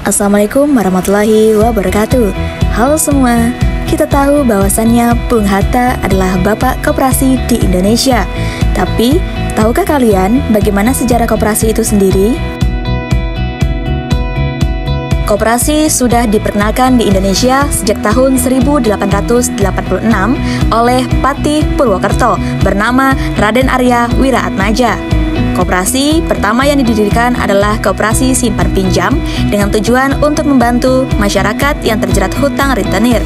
Assalamualaikum warahmatullahi wabarakatuh. Halo semua, kita tahu bahwasannya Bung Hatta adalah bapak koperasi di Indonesia. Tapi, tahukah kalian bagaimana sejarah koperasi itu sendiri? Koperasi sudah diperkenalkan di Indonesia sejak tahun 1886 oleh Patih Purwokerto bernama Raden Arya Wiraatmaja. Koperasi pertama yang didirikan adalah Koperasi Simpan Pinjam dengan tujuan untuk membantu masyarakat yang terjerat hutang rentenir.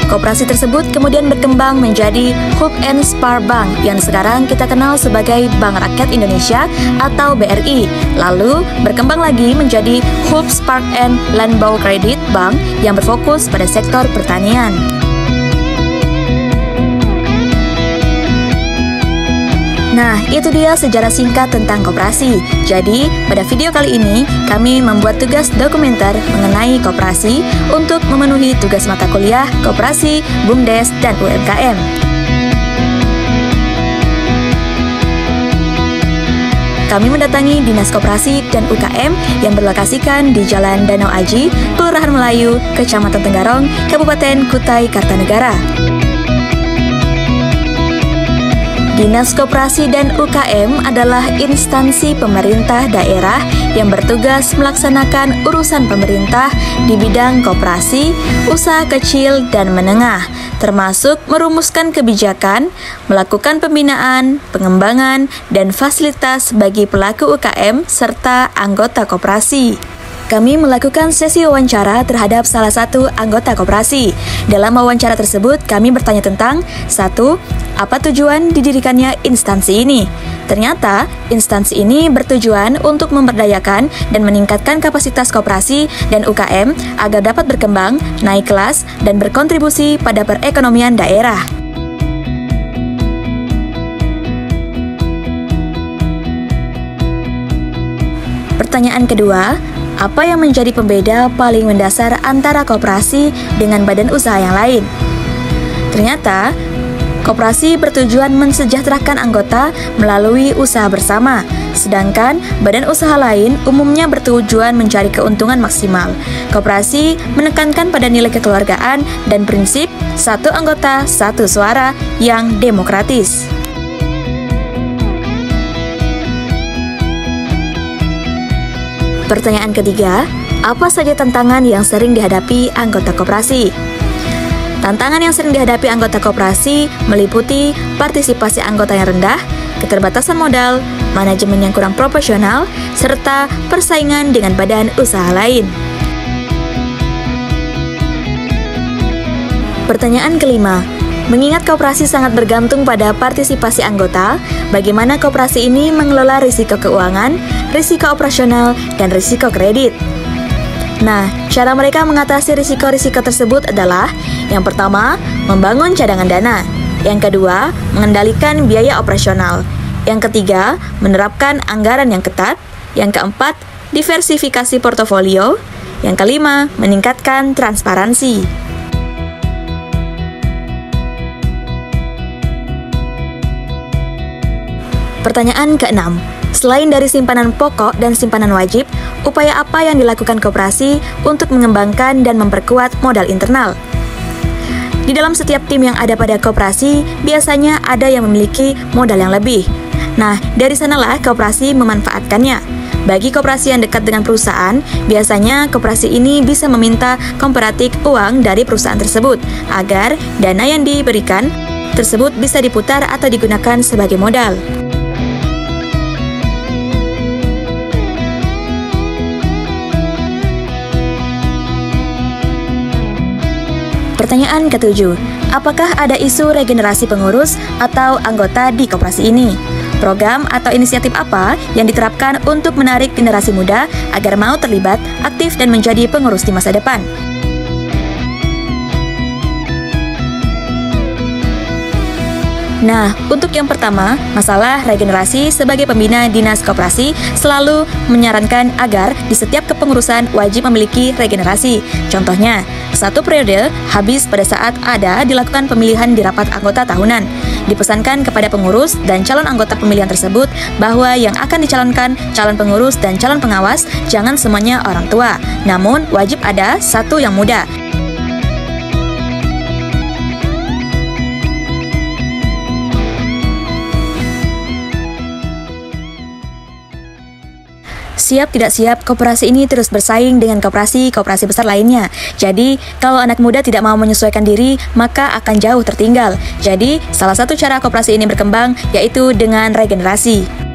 Koperasi tersebut kemudian berkembang menjadi Hub and Spar Bank yang sekarang kita kenal sebagai Bank Rakyat Indonesia atau BRI. Lalu berkembang lagi menjadi Hub Spark and Landbau Credit Bank yang berfokus pada sektor pertanian. Nah, itu dia sejarah singkat tentang koperasi. Jadi, pada video kali ini, kami membuat tugas dokumenter mengenai koperasi untuk memenuhi tugas mata kuliah koperasi, BUMDes, dan UMKM. Kami mendatangi Dinas Koperasi dan UKM yang berlokasikan di Jalan Danau Aji, Kelurahan Melayu, Kecamatan Tenggarong, Kabupaten Kutai Kartanegara. Dinas Koperasi dan UKM adalah instansi pemerintah daerah yang bertugas melaksanakan urusan pemerintah di bidang koperasi, usaha kecil dan menengah, termasuk merumuskan kebijakan, melakukan pembinaan, pengembangan, dan fasilitas bagi pelaku UKM serta anggota koperasi. Kami melakukan sesi wawancara terhadap salah satu anggota koperasi. Dalam wawancara tersebut, kami bertanya tentang 1. Apa tujuan didirikannya instansi ini? Ternyata, instansi ini bertujuan untuk memberdayakan dan meningkatkan kapasitas koperasi dan UKM agar dapat berkembang, naik kelas, dan berkontribusi pada perekonomian daerah. Pertanyaan kedua, apa yang menjadi pembeda paling mendasar antara koperasi dengan badan usaha yang lain? Ternyata, koperasi bertujuan mensejahterakan anggota melalui usaha bersama, sedangkan badan usaha lain umumnya bertujuan mencari keuntungan maksimal. Koperasi menekankan pada nilai kekeluargaan dan prinsip satu anggota, satu suara yang demokratis. Pertanyaan ketiga, apa saja tantangan yang sering dihadapi anggota koperasi? Tantangan yang sering dihadapi anggota koperasi meliputi partisipasi anggota yang rendah, keterbatasan modal, manajemen yang kurang proporsional, serta persaingan dengan badan usaha lain. Pertanyaan kelima, mengingat koperasi sangat bergantung pada partisipasi anggota, bagaimana koperasi ini mengelola risiko keuangan, risiko operasional, dan risiko kredit? Nah, cara mereka mengatasi risiko-risiko tersebut adalah yang pertama, membangun cadangan dana. Yang kedua, mengendalikan biaya operasional. Yang ketiga, menerapkan anggaran yang ketat. Yang keempat, diversifikasi portofolio. Yang kelima, meningkatkan transparansi. Pertanyaan keenam, selain dari simpanan pokok dan simpanan wajib, upaya apa yang dilakukan koperasi untuk mengembangkan dan memperkuat modal internal? Di dalam setiap tim yang ada pada koperasi, biasanya ada yang memiliki modal yang lebih. Nah, dari sanalah koperasi memanfaatkannya. Bagi koperasi yang dekat dengan perusahaan, biasanya koperasi ini bisa meminta komparatif uang dari perusahaan tersebut, agar dana yang diberikan tersebut bisa diputar atau digunakan sebagai modal. Pertanyaan ketujuh, apakah ada isu regenerasi pengurus atau anggota di koperasi ini? Program atau inisiatif apa yang diterapkan untuk menarik generasi muda agar mau terlibat, aktif, dan menjadi pengurus di masa depan? Nah, untuk yang pertama, masalah regenerasi sebagai pembina Dinas Koperasi selalu menyarankan agar di setiap kepengurusan wajib memiliki regenerasi. Contohnya, 1 periode habis pada saat ada dilakukan pemilihan di rapat anggota tahunan. Dipesankan kepada pengurus dan calon anggota pemilihan tersebut bahwa yang akan dicalonkan calon pengurus dan calon pengawas jangan semuanya orang tua, namun wajib ada 1 yang muda. Siap tidak siap, koperasi ini terus bersaing dengan koperasi besar lainnya. Jadi, kalau anak muda tidak mau menyesuaikan diri, maka akan jauh tertinggal. Jadi, salah satu cara koperasi ini berkembang yaitu dengan regenerasi.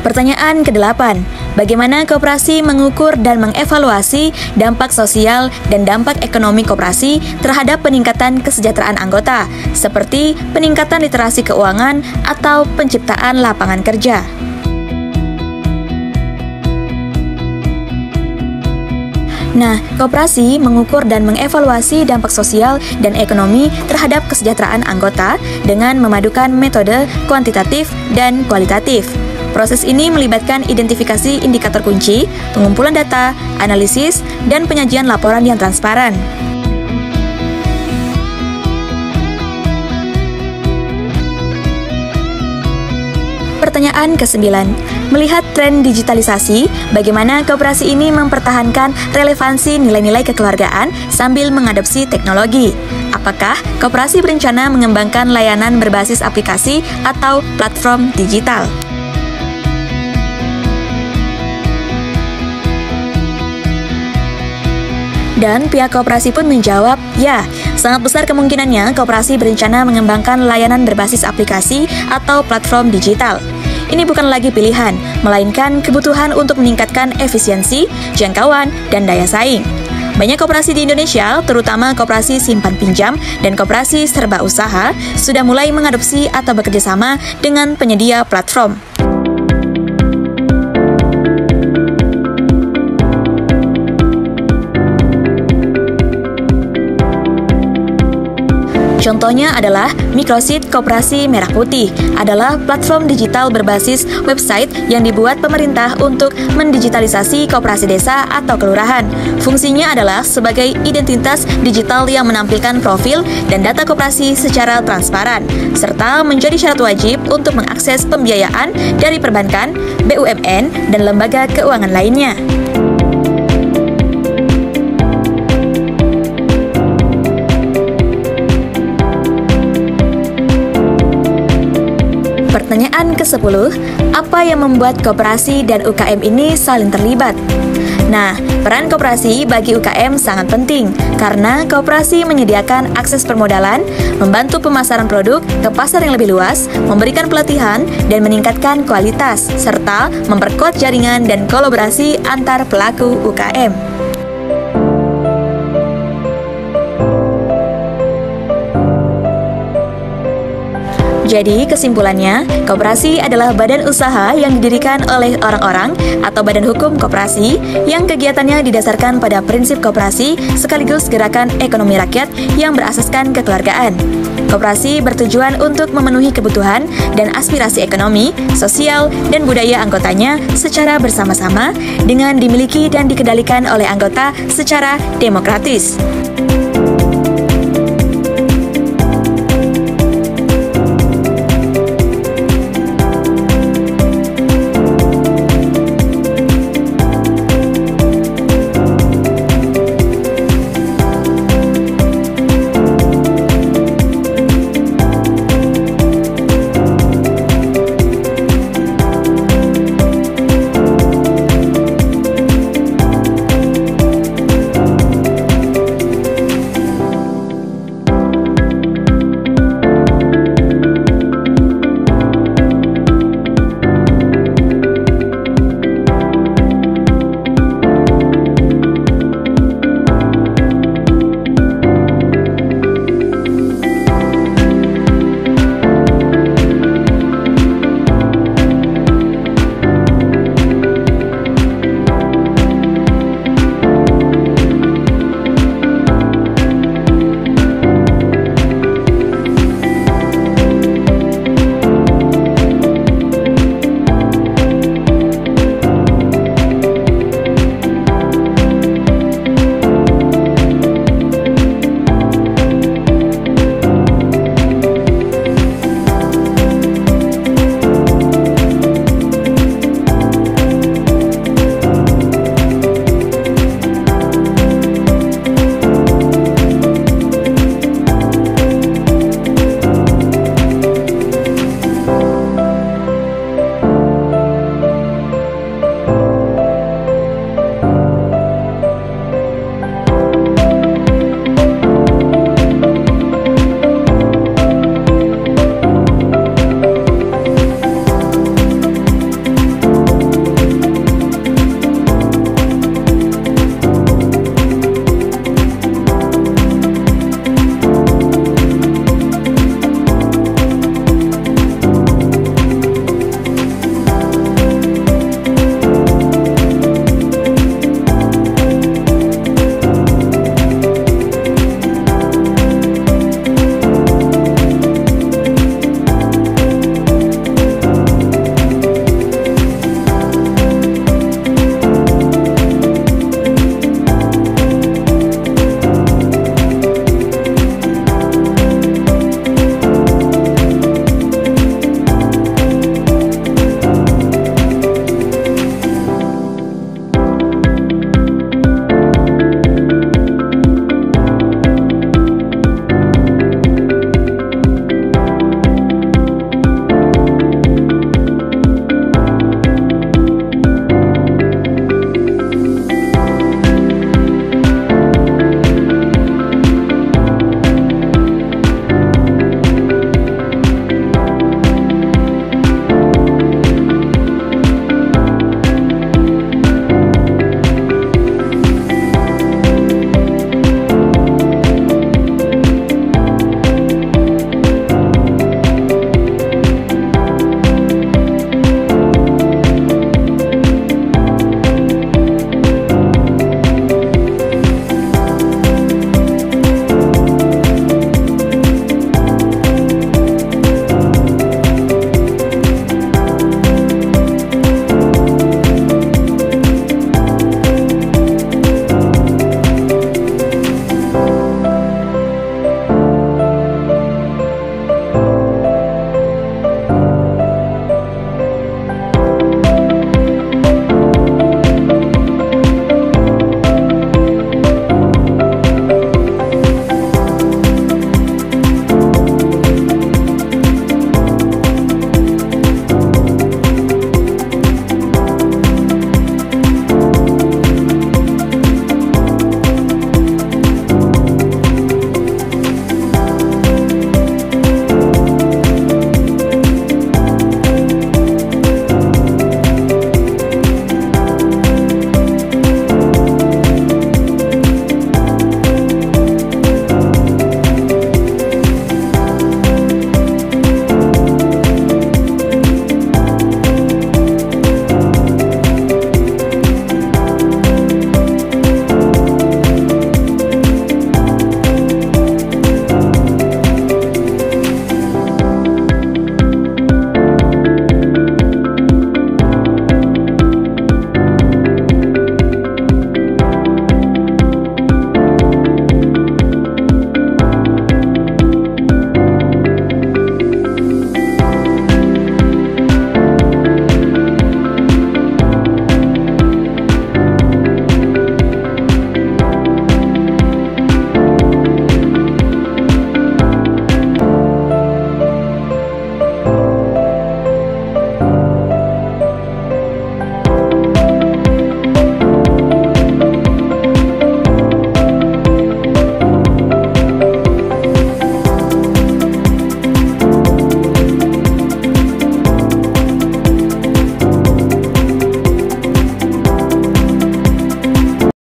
Pertanyaan ke-8, bagaimana koperasi mengukur dan mengevaluasi dampak sosial dan dampak ekonomi koperasi terhadap peningkatan kesejahteraan anggota, seperti peningkatan literasi keuangan atau penciptaan lapangan kerja? Nah, koperasi mengukur dan mengevaluasi dampak sosial dan ekonomi terhadap kesejahteraan anggota dengan memadukan metode kuantitatif dan kualitatif. Proses ini melibatkan identifikasi indikator kunci, pengumpulan data, analisis, dan penyajian laporan yang transparan. Pertanyaan ke-9, melihat tren digitalisasi, bagaimana koperasi ini mempertahankan relevansi nilai-nilai kekeluargaan sambil mengadopsi teknologi? Apakah koperasi berencana mengembangkan layanan berbasis aplikasi atau platform digital? Dan pihak koperasi pun menjawab, ya, sangat besar kemungkinannya koperasi berencana mengembangkan layanan berbasis aplikasi atau platform digital. Ini bukan lagi pilihan, melainkan kebutuhan untuk meningkatkan efisiensi, jangkauan, dan daya saing. Banyak koperasi di Indonesia, terutama koperasi simpan pinjam dan koperasi serba usaha, sudah mulai mengadopsi atau bekerjasama dengan penyedia platform. Contohnya adalah Mikrosit Koperasi Merah Putih, adalah platform digital berbasis website yang dibuat pemerintah untuk mendigitalisasi koperasi desa atau kelurahan. Fungsinya adalah sebagai identitas digital yang menampilkan profil dan data koperasi secara transparan, serta menjadi syarat wajib untuk mengakses pembiayaan dari perbankan, BUMN, dan lembaga keuangan lainnya. Pertanyaan ke-10, apa yang membuat koperasi dan UKM ini saling terlibat? Nah, peran koperasi bagi UKM sangat penting karena koperasi menyediakan akses permodalan, membantu pemasaran produk ke pasar yang lebih luas, memberikan pelatihan, dan meningkatkan kualitas, serta memperkuat jaringan dan kolaborasi antar pelaku UKM. Jadi, kesimpulannya, koperasi adalah badan usaha yang didirikan oleh orang-orang atau badan hukum koperasi yang kegiatannya didasarkan pada prinsip koperasi sekaligus gerakan ekonomi rakyat yang berasaskan kekeluargaan. Koperasi bertujuan untuk memenuhi kebutuhan dan aspirasi ekonomi, sosial, dan budaya anggotanya secara bersama-sama dengan dimiliki dan dikendalikan oleh anggota secara demokratis.